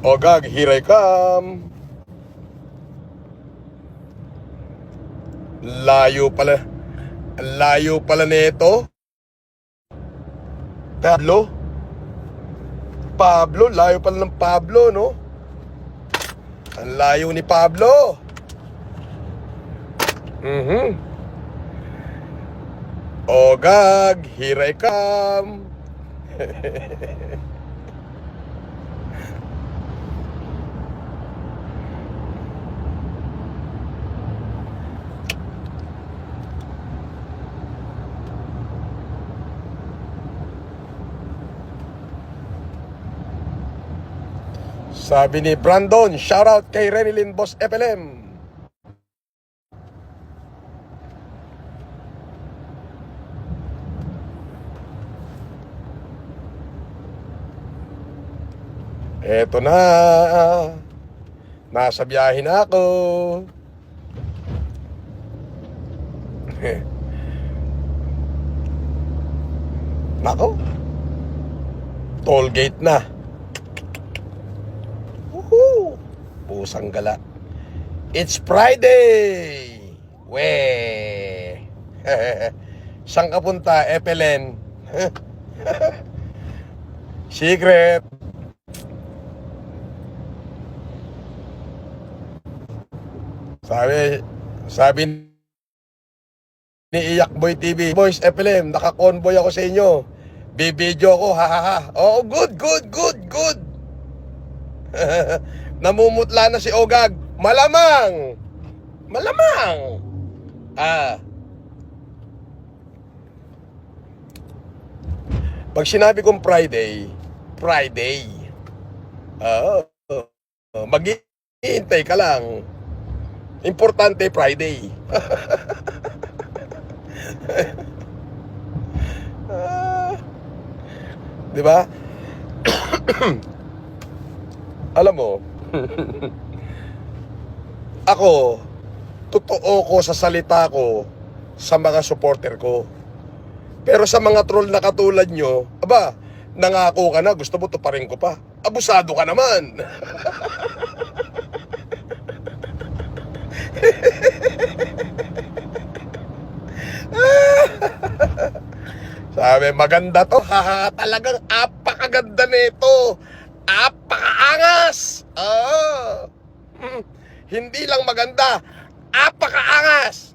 Ogag, here I come. Layo pala. Layo pala nito. Pablo, layo pala ng Pablo, no? Ang layo ni Pablo. Ogag, here I come. Sabi ni Brandon, shoutout kay Renilyn Boss FLM. Eto na. Nasa biyahe na ako. Nako. Toll gate na. Pusang gala. It's Friday. We. Saan ka punta, Epelen? Secret. Sabi ni Iyak Boy TV, Boys FLM, naka-convoy ako sa inyo. Bibidyo ko, hahaha. Oh, good. Namumutla na si Ogag. Malamang. Pag sinabi kong Friday. Maghihintay ka lang. Importante Friday. Di ba? Alam mo, ako, totoo ko sa salita ko sa mga supporter ko. Pero sa mga troll na katulad nyo, aba, nangako ka na, gusto mo tuparin ko pa. Abusado ka naman. Sabi, maganda to. Talagang apakaganda nito. Apakaangas. Hindi lang maganda, apakaangas.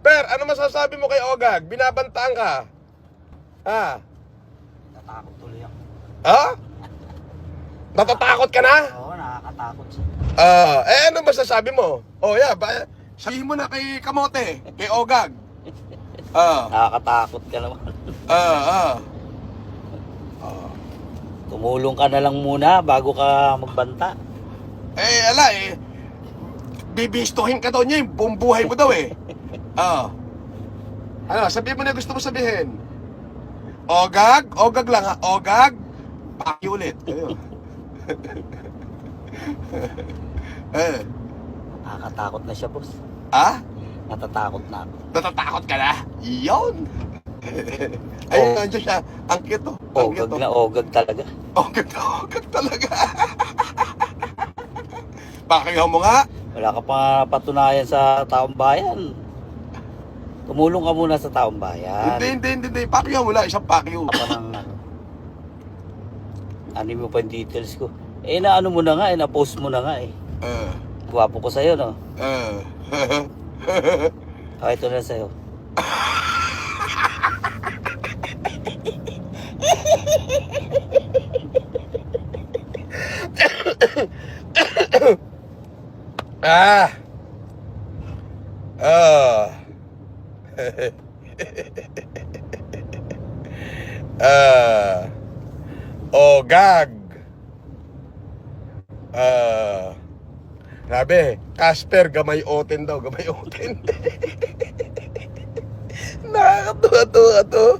Per, ano masasabi mo kay Ogag? Binabantaan ka. Natatakot tuloy ako. Natatakot ka na? Oo, nakakatakot siya. Ano masasabi mo? Sabihin mo na kay Kamote, kay Ogag. Nakakatakot ka naman. Tumulong ka na lang muna bago ka magbanta. Bibistuhin ka daw niya, yung buong buhay mo daw eh. Ano, sabihin mo na gusto mo sabihin. Ogag lang ha, Ogag. Paki ulit. Nakakatakot na siya, boss. Natatakot na ako. Natatakot ka na? Iyon. Ayun, nandiyan siya. Ang cute to. Ogag na ogag talaga. Ogag talaga. Pakiyaw mo nga. Wala ka pa patunayan sa taong bayan. Tumulong ka muna sa taong bayan. Hindi. Pakiyaw mo lang. Isang pakiyaw. Ano mo pa yung details ko. Naano mo na nga, na-post mo na nga eh. Gwapo ko sa'yo, no? Ito na sa'yo. Ogag. Sabi, Casper, gamay oten daw, gamay oten. Nakakatuwa to.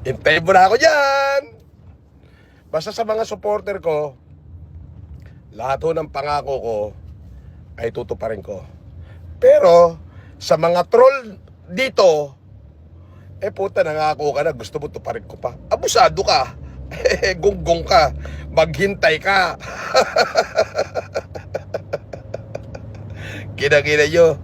Hintayin mo na ako dyan. Basta sa mga supporter ko, lahat ho ng pangako ko ay tutuparin ko. Pero sa mga troll dito, puta, nangako ka na, gusto mo tuparin ko pa. Abusado ka. gunggong ka, maghintay ka. Kina-kina nyo.